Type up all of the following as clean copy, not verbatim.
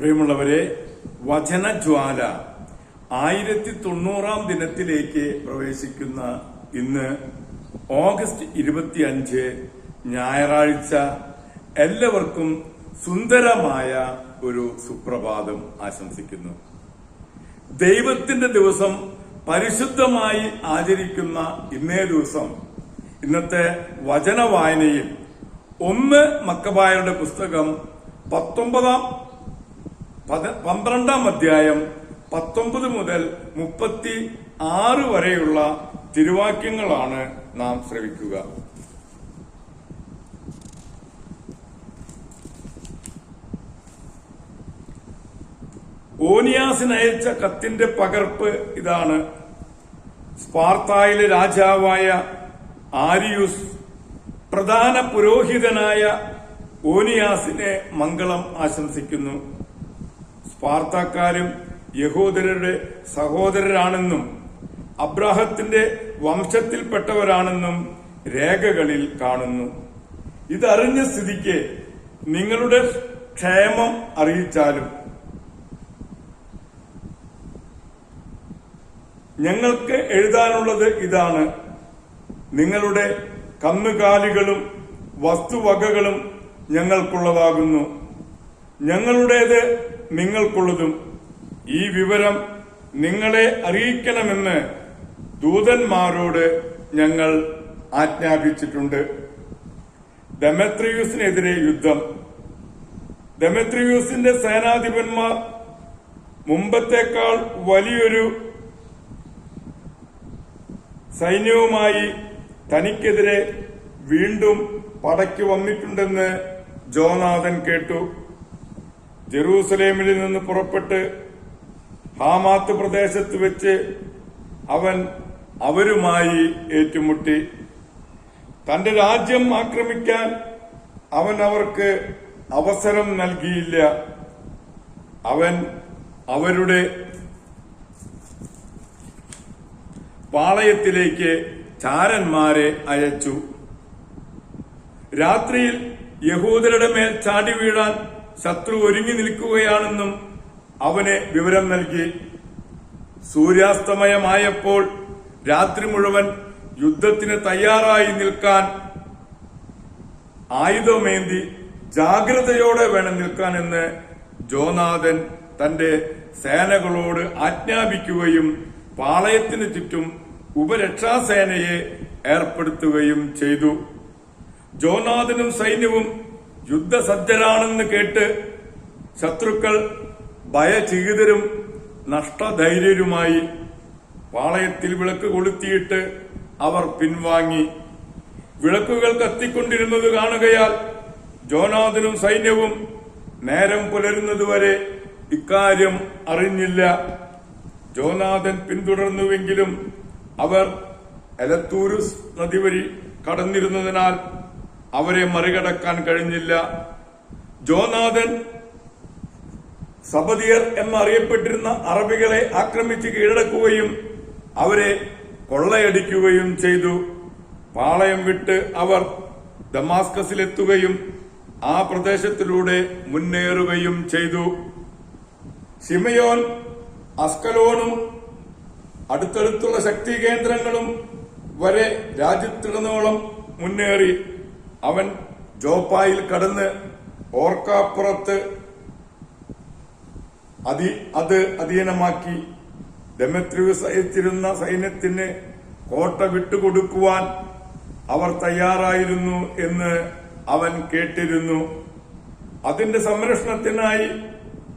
പ്രിയമുള്ളവരെ, വചനജ്വാല 1090 ദിനത്തിലേക്ക് പ്രവേശിക്കുന്ന ഇന്ന് ഓഗസ്റ്റ് 25 ഞായറാഴ്ച എല്ലാവർക്കും സുന്ദരമായ ഒരു സുപ്രഭാതം ആശംസിക്കുന്നു. ദൈവത്തിന്റെ ദിവസം പരിശുദ്ധമായി ആചരിക്കുന്ന ഇന്നേ ദിവസം ഇന്നത്തെ വചനവായനയിൽ 1 മക്കബായരുടെ പുസ്തകം 12 അധ്യായം 19 മുതൽ 36 വരെയുള്ള തിരുവാക്യങ്ങളാണ് നാം ശ്രവിക്കുക. ഓനിയാസിനയച്ച കത്തിന്റെ പകർപ്പ് ഇതാണ്. സ്പാർത്തായിലെ രാജാവായ ആരിയൂസ് പ്രധാന പുരോഹിതനായ ഓനിയാസിനെ മംഗളം ആശംസിക്കുന്നു. സ്പാർത്താക്കാരും യഹൂദരുടെ സഹോദരരാണെന്നും അബ്രാഹത്തിന്റെ വംശത്തിൽപ്പെട്ടവരാണെന്നും രേഖകളിൽ കാണുന്നു. ഇതറിഞ്ഞ സ്ഥിതിക്ക് നിങ്ങളുടെ ക്ഷേമം അറിയിച്ചാലും ഞങ്ങൾക്ക് എഴുതാനുള്ളത് ഇതാണ്: നിങ്ങളുടെ കന്നുകാലികളും വസ്തുവകകളും ഞങ്ങൾക്കുള്ളതാകുന്നു, ഞങ്ങളുടേത് നിങ്ങൾക്കുള്ളതും. ഈ വിവരം നിങ്ങളെ അറിയിക്കണമെന്ന് ദൂതന്മാരോട് ഞങ്ങൾ ആജ്ഞാപിച്ചിട്ടുണ്ട്. ദെമേത്രിയൂസിനെതിരെ യുദ്ധം. ദെമേത്രിയൂസിന്റെ സേനാധിപന്മാർ മുമ്പത്തേക്കാൾ വലിയൊരു സൈന്യവുമായി തനിക്കെതിരെ വീണ്ടും പടയ്ക്ക് വന്നിട്ടുണ്ടെന്ന് ജോനാഥൻ കേട്ടു. ജെറൂസലേമിൽ നിന്ന് പുറപ്പെട്ട് ഹാമാത്ത് പ്രദേശത്ത് വെച്ച് അവൻ അവരുമായി ഏറ്റുമുട്ടി. തന്റെ രാജ്യം ആക്രമിക്കാൻ അവൻ അവർക്ക് അവസരം നൽകിയില്ല. അവൻ അവരുടെ പാളയത്തിലേക്ക് ചാരന്മാരെ അയച്ചു. രാത്രിയിൽ യഹൂദരുടെ മേൽ ചാടി വീഴാൻ ശത്രു ഒരുങ്ങി നിൽക്കുകയാണെന്നും അവന് വിവരം നൽകി. സൂര്യാസ്തമയമായപ്പോൾ രാത്രി മുഴുവൻ യുദ്ധത്തിന് തയ്യാറായി നിൽക്കാൻ, ആയുധമേന്തി ജാഗ്രതയോടെ വേണം നിൽക്കാനെന്ന് ജോനാഥൻ തന്റെ സേനകളോട് ആജ്ഞാപിക്കുകയും പാളയത്തിനു ചുറ്റും ഉപരക്ഷാസേനയെ ഏർപ്പെടുത്തുകയും ചെയ്തു. ജോനാഥനും സൈന്യവും യുദ്ധസജ്ജരാണെന്ന് കേട്ട് ശത്രുക്കൾ ഭയചകിതരും നഷ്ടധൈര്യരുമായി. പാളയത്തിൽ വിളക്ക് കൊളുത്തിയിട്ട് അവർ പിൻവാങ്ങി. വിളക്കുകൾ കത്തിക്കൊണ്ടിരുന്നത് കാണുകയാൽ ജോനാഥനും സൈന്യവും നേരം പുലരുന്നതുവരെ ഇക്കാര്യം അറിഞ്ഞില്ല. ജോനാഥൻ പിന്തുടർന്നുവെങ്കിലും അവർ എലത്തൂരുസ് നദി വഴി കടന്നിരുന്നതിനാൽ അവരെ മറികടക്കാൻ കഴിഞ്ഞില്ല. ജോനാഥൻ സബദിയർ എന്നറിയപ്പെട്ടിരുന്ന അറബികളെ ആക്രമിച്ച് കീഴടക്കുകയും അവരെ കൊള്ളയടിക്കുകയും ചെയ്തു. പാളയം വിട്ട് അവർ ദമാസ്കസിലെത്തുകയും ആ പ്രദേശത്തിലൂടെ മുന്നേറുകയും ചെയ്തു. ശിമയോൻ അസ്കലോണും അടുത്തടുത്തുള്ള ശക്തി കേന്ദ്രങ്ങളും വരെ രാജ്യത്തിടനോളം മുന്നേറി. അവൻ ജോപ്പായിൽ കടന്ന് ഓർക്കാപ്പുറത്ത് അത് അധീനമാക്കി. ദെമേത്രിയൂസ് അയച്ചിരുന്ന സൈന്യത്തിന് കോട്ട വിട്ടുകൊടുക്കുവാൻ അവർ തയ്യാറായിരുന്നു എന്ന് അവൻ കേട്ടിരുന്നു. അതിന്റെ സംരക്ഷണത്തിനായി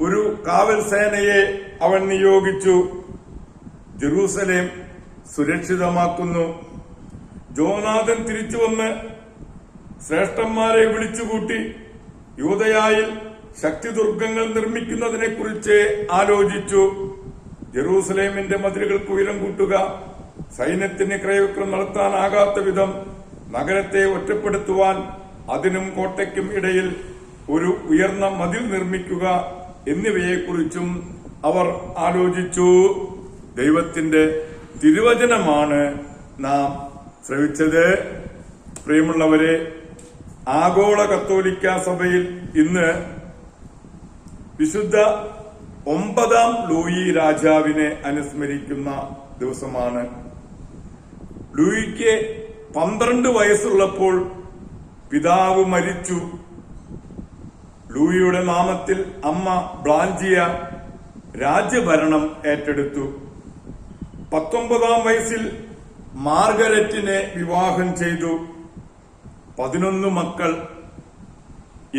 ഒരു കാവൽ സേനയെ അവൻ നിയോഗിച്ചു. ജെറൂസലേം സുരക്ഷിതമാക്കുന്നു. ജോനാഥൻ തിരിച്ചുവന്ന് ശ്രേഷ്ഠന്മാരെ വിളിച്ചുകൂട്ടി യൂദയായിൽ ശക്തിദുർഗങ്ങൾ നിർമ്മിക്കുന്നതിനെക്കുറിച്ച് ആലോചിച്ചു. ജെറൂസലേമിന്റെ മതിലുകൾക്ക് ഉയരം കൂട്ടുക, സൈന്യത്തിന് ക്രയവിക്രം നടത്താനാകാത്ത വിധം നഗരത്തെ ഒറ്റപ്പെടുത്തുവാൻ അതിനും കോട്ടയ്ക്കും ഇടയിൽ ഒരു ഉയർന്ന മതിൽ നിർമ്മിക്കുക എന്നിവയെക്കുറിച്ചും അവർ ആലോചിച്ചു. ദൈവത്തിന്റെ തിരുവചനമാണ് നാം ശ്രവിച്ചത്. പ്രിയമുള്ളവരെ, ആഗോള കത്തോലിക്ക സഭയിൽ ഇന്ന് വിശുദ്ധ 9-ാം ലൂയി രാജാവിനെ അനുസ്മരിക്കുന്ന ദിവസമാണ്. ലൂയിക്ക് 12 വയസ്സുള്ളപ്പോൾ പിതാവ് മരിച്ചു. ലൂയിയുടെ നാമത്തിൽ അമ്മ ബ്ലാഞ്ചിയ രാജ്യഭരണം ഏറ്റെടുത്തു. 19-ാം വയസ്സിൽ മാർഗരറ്റിനെ വിവാഹം ചെയ്തു. 11 മക്കൾ.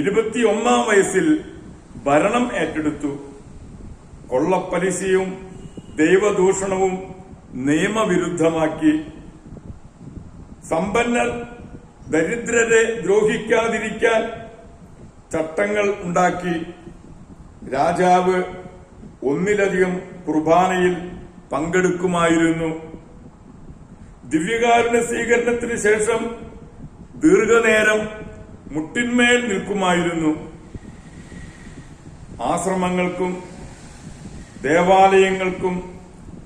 21-ാം വയസ്സിൽ ഭരണം ഏറ്റെടുത്തു. കൊള്ളപ്പലിശയും ദൈവദൂഷണവും നിയമവിരുദ്ധമാക്കി. സമ്പന്നർ ദരിദ്രരെ ദ്രോഹിക്കാതിരിക്കാൻ ചട്ടങ്ങൾ ഉണ്ടാക്കി. രാജാവ് ഒന്നിലധികം കുർബാനയിൽ പങ്കെടുക്കുമായിരുന്നു. ദിവ്യകാരുണ്യ സ്വീകരണത്തിന് ശേഷം ദീർഘനേരം മുട്ടിന്മേൽ നിൽക്കുമായിരുന്നു. ആശ്രമങ്ങൾക്കും ദേവാലയങ്ങൾക്കും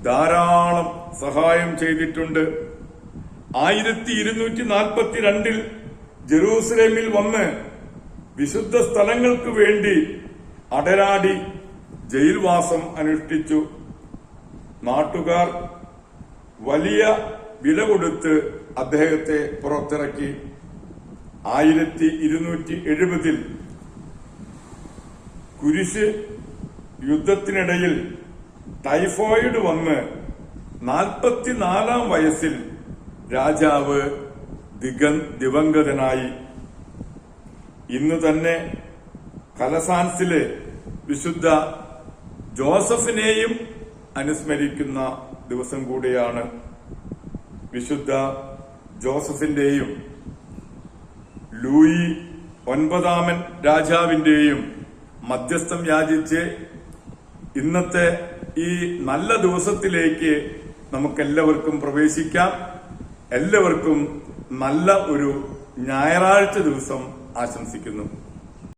ധാരാളം സഹായം ചെയ്തിട്ടുണ്ട്. 1242 ജെറൂസലേമിൽ വന്ന് വിശുദ്ധ സ്ഥലങ്ങൾക്ക് വേണ്ടി അടരാടി ജയിൽവാസം അനുഷ്ഠിച്ചു. നാട്ടുകാർ വലിയ വില കൊടുത്ത് അദ്ദേഹത്തെ പുറത്തിറക്കി. 1270 കുരിശ് യുദ്ധത്തിനിടയിൽ ടൈഫോയിഡ് വന്ന് 44-ാം വയസ്സിൽ രാജാവ് ദിവംഗതനായി. ഇന്ന് തന്നെ കലസാൻസിലെ വിശുദ്ധ ജോസഫിനെയും അനുസ്മരിക്കുന്ന ദിവസം കൂടിയാണ്. വിശുദ്ധ ജോസഫിന്റെയും ലൂയി 9-ാമൻ രാജാവിന്റെയും മധ്യസ്ഥം യാചിച്ച് ഇന്നത്തെ ഈ നല്ല ദിവസത്തിലേക്ക് നമുക്കെല്ലാവർക്കും പ്രവേശിക്കാം. എല്ലാവർക്കും നല്ല ഒരു ഞായറാഴ്ച ദിവസം ആശംസിക്കുന്നു.